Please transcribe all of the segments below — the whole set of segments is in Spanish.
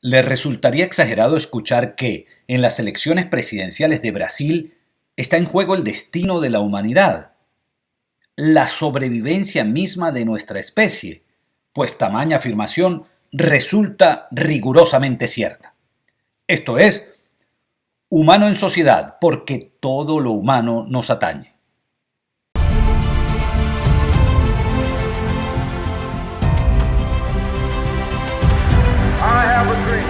Le resultaría exagerado escuchar que, en las elecciones presidenciales de Brasil, está en juego el destino de la humanidad, la sobrevivencia misma de nuestra especie, pues tamaña afirmación resulta rigurosamente cierta. Esto es, humano en sociedad, porque todo lo humano nos atañe. I have a dream.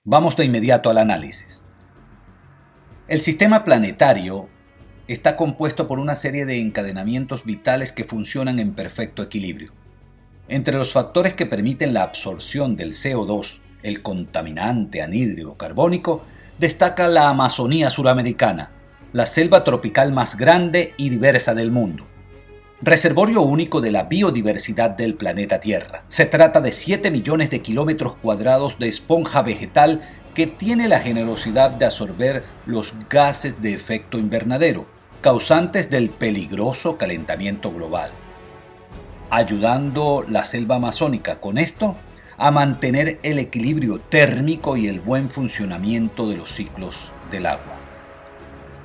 Vamos de inmediato al análisis. El sistema planetario está compuesto por una serie de encadenamientos vitales que funcionan en perfecto equilibrio. Entre los factores que permiten la absorción del CO2, el contaminante anhídrido carbónico, destaca la Amazonía suramericana, la selva tropical más grande y diversa del mundo. Reservorio único de la biodiversidad del planeta Tierra. Se trata de 7 millones de kilómetros cuadrados de esponja vegetal que tiene la generosidad de absorber los gases de efecto invernadero, causantes del peligroso calentamiento global, ayudando la selva amazónica con esto a mantener el equilibrio térmico y el buen funcionamiento de los ciclos del agua.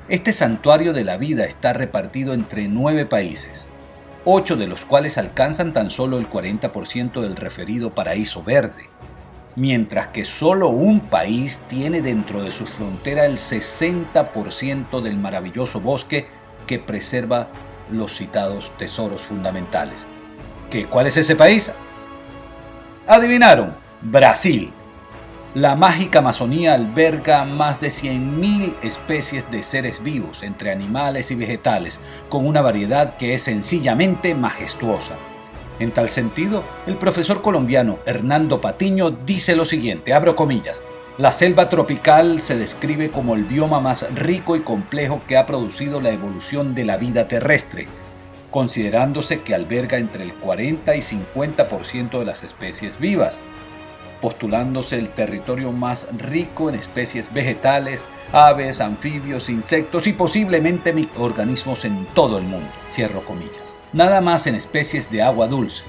Este santuario de la vida está repartido entre 9 países, 8 de los cuales alcanzan tan solo el 40% del referido paraíso verde, mientras que solo un país tiene dentro de su frontera el 60% del maravilloso bosque que preserva los citados tesoros fundamentales. ¿Cuál es ese país? ¿Adivinaron? Brasil. La mágica Amazonía alberga más de 100.000 especies de seres vivos, entre animales y vegetales, con una variedad que es sencillamente majestuosa. En tal sentido, el profesor colombiano Hernando Patiño dice lo siguiente, abro comillas, la selva tropical se describe como el bioma más rico y complejo que ha producido la evolución de la vida terrestre, considerándose que alberga entre el 40 y 50% de las especies vivas, postulándose el territorio más rico en especies vegetales, aves, anfibios, insectos y posiblemente microorganismos en todo el mundo. Cierro comillas. Nada más en especies de agua dulce.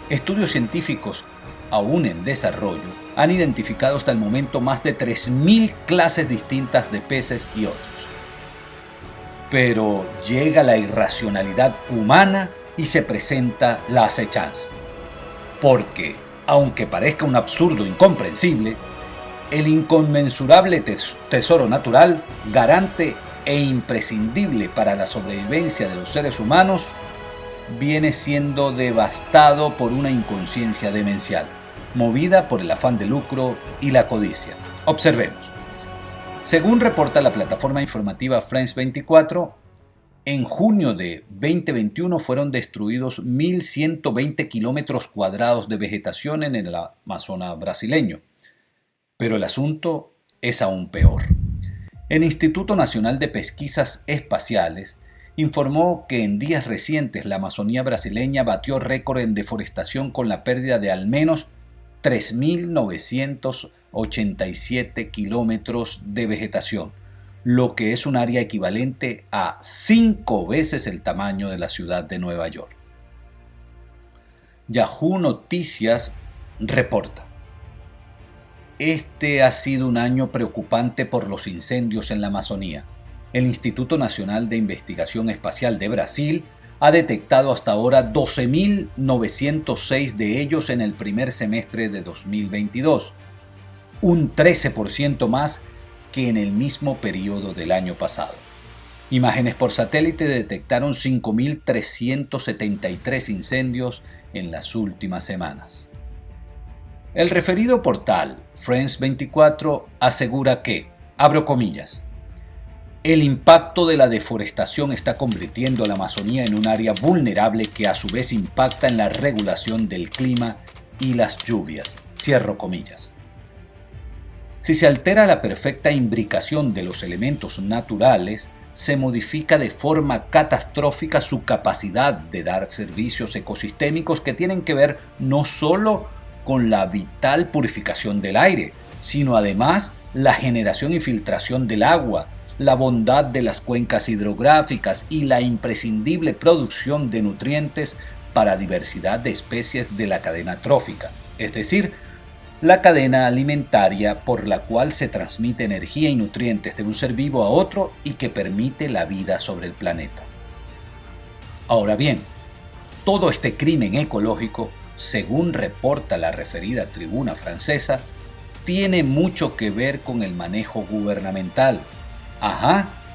Estudios científicos, aún en desarrollo, han identificado hasta el momento más de 3.000 clases distintas de peces y otros. Pero llega la irracionalidad humana y se presenta la acechanza. Porque, aunque parezca un absurdo incomprensible, el inconmensurable tesoro natural, garante e imprescindible para la sobrevivencia de los seres humanos, viene siendo devastado por una inconsciencia demencial, movida por el afán de lucro y la codicia. Observemos. Según reporta la plataforma informativa France 24, en junio de 2021 fueron destruidos 1.120 kilómetros cuadrados de vegetación en el Amazonas brasileño. Pero el asunto es aún peor. El Instituto Nacional de Pesquisas Espaciales informó que en días recientes la Amazonía brasileña batió récord en deforestación con la pérdida de al menos 3.987 kilómetros de vegetación, lo que es un área equivalente a 5 veces el tamaño de la ciudad de Nueva York. Yahoo Noticias reporta: este ha sido un año preocupante por los incendios en la Amazonía. El Instituto Nacional de Investigación Espacial de Brasil ha detectado hasta ahora 12.906 de ellos en el primer semestre de 2022, un 13% más que en el mismo periodo del año pasado. Imágenes por satélite detectaron 5.373 incendios en las últimas semanas. El referido portal, France 24, asegura que, abro comillas, el impacto de la deforestación está convirtiendo a la Amazonía en un área vulnerable que a su vez impacta en la regulación del clima y las lluvias. Cierro comillas. Si se altera la perfecta imbricación de los elementos naturales, se modifica de forma catastrófica su capacidad de dar servicios ecosistémicos que tienen que ver no solo con la vital purificación del aire, sino además la generación y filtración del agua, la bondad de las cuencas hidrográficas y la imprescindible producción de nutrientes para diversidad de especies de la cadena trófica, es decir, la cadena alimentaria por la cual se transmite energía y nutrientes de un ser vivo a otro y que permite la vida sobre el planeta. Ahora bien, todo este crimen ecológico, según reporta la referida tribuna francesa, tiene mucho que ver con el manejo gubernamental.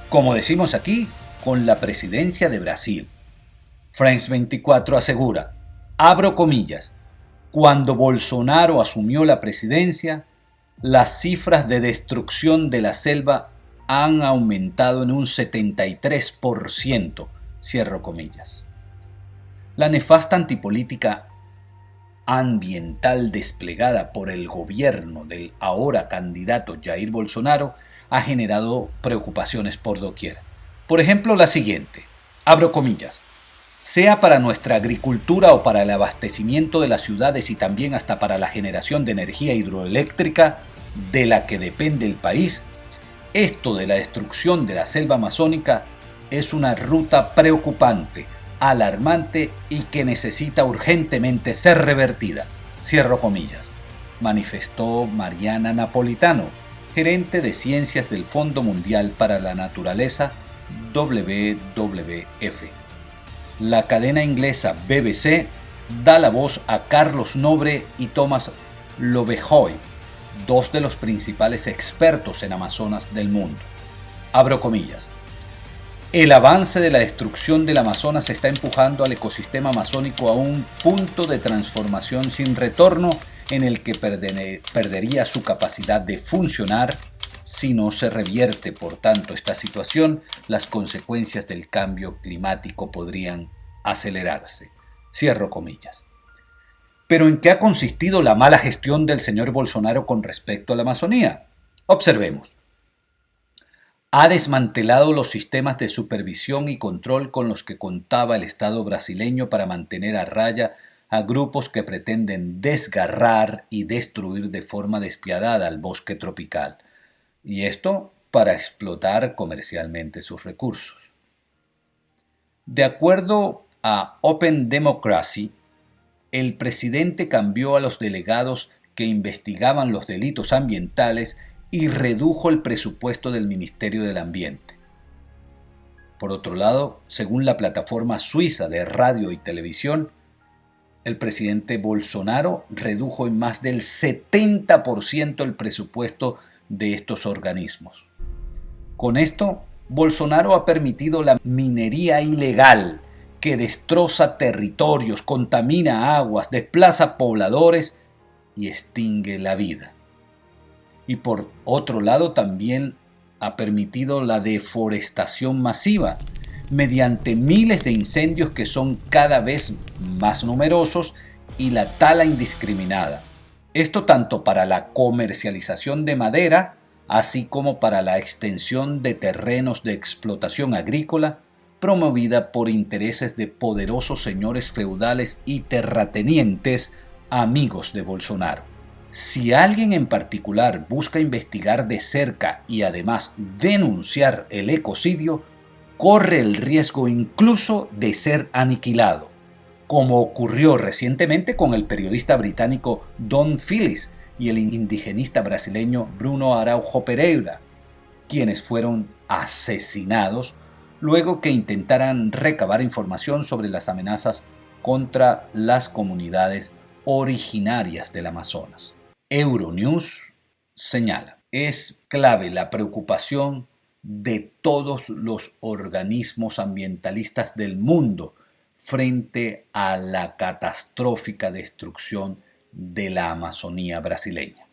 Como decimos aquí, con la presidencia de Brasil. France 24 asegura, abro comillas, cuando Bolsonaro asumió la presidencia, las cifras de destrucción de la selva han aumentado en un 73%, cierro comillas. La nefasta antipolítica ambiental desplegada por el gobierno del ahora candidato Jair Bolsonaro ha generado preocupaciones por doquier. Por ejemplo, la siguiente, abro comillas, sea para nuestra agricultura o para el abastecimiento de las ciudades y también hasta para la generación de energía hidroeléctrica de la que depende el país, esto de la destrucción de la selva amazónica es una ruta preocupante, alarmante y que necesita urgentemente ser revertida, cierro comillas, manifestó Mariana Napolitano, gerente de ciencias del Fondo Mundial para la Naturaleza, WWF. La cadena inglesa BBC da la voz a Carlos Nobre y Thomas Lovejoy, dos de los principales expertos en Amazonas del mundo. Abro comillas. El avance de la destrucción del Amazonas está empujando al ecosistema amazónico a un punto de transformación sin retorno en el que perdería su capacidad de funcionar. Si no se revierte, por tanto, esta situación, las consecuencias del cambio climático podrían acelerarse. Cierro comillas. ¿Pero en qué ha consistido la mala gestión del señor Bolsonaro con respecto a la Amazonía? Observemos. Ha desmantelado los sistemas de supervisión y control con los que contaba el Estado brasileño para mantener a raya a grupos que pretenden desgarrar y destruir de forma despiadada al bosque tropical. Y esto para explotar comercialmente sus recursos. De acuerdo a Open Democracy, el presidente cambió a los delegados que investigaban los delitos ambientales y redujo el presupuesto del Ministerio del Ambiente. Por otro lado, según la plataforma suiza de radio y televisión, el presidente Bolsonaro redujo en más del 70% el presupuesto de estos organismos. Con esto, Bolsonaro ha permitido la minería ilegal que destroza territorios, contamina aguas, desplaza pobladores y extingue la vida. Y por otro lado también ha permitido la deforestación masiva mediante miles de incendios que son cada vez más numerosos y la tala indiscriminada. Esto tanto para la comercialización de madera, así como para la extensión de terrenos de explotación agrícola, promovida por intereses de poderosos señores feudales y terratenientes amigos de Bolsonaro. Si alguien en particular busca investigar de cerca y además denunciar el ecocidio, corre el riesgo incluso de ser aniquilado, como ocurrió recientemente con el periodista británico Don Phillips y el indigenista brasileño Bruno Araujo Pereira, quienes fueron asesinados luego que intentaran recabar información sobre las amenazas contra las comunidades originarias del Amazonas. Euronews señala, es clave la preocupación de todos los organismos ambientalistas del mundo frente a la catastrófica destrucción de la Amazonía brasileña.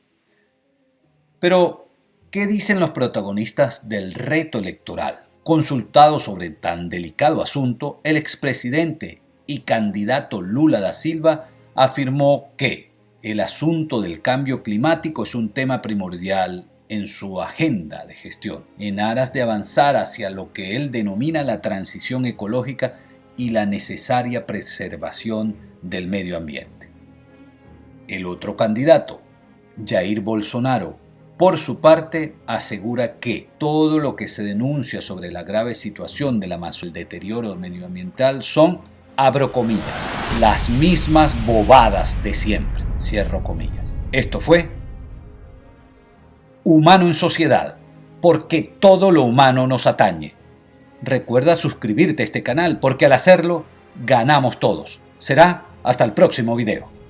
Pero, ¿qué dicen los protagonistas del reto electoral? Consultado sobre tan delicado asunto, el expresidente y candidato Lula da Silva afirmó que el asunto del cambio climático es un tema primordial en su agenda de gestión, en aras de avanzar hacia lo que él denomina la transición ecológica y la necesaria preservación del medio ambiente. El otro candidato, Jair Bolsonaro, Por su parte, asegura que todo lo que se denuncia sobre la grave situación de la Amazonía, el deterioro medioambiental, son, abro comillas, las mismas bobadas de siempre, cierro comillas. Esto fue Humano en Sociedad, porque todo lo humano nos atañe. Recuerda suscribirte a este canal porque al hacerlo, ganamos todos. Será hasta el próximo video.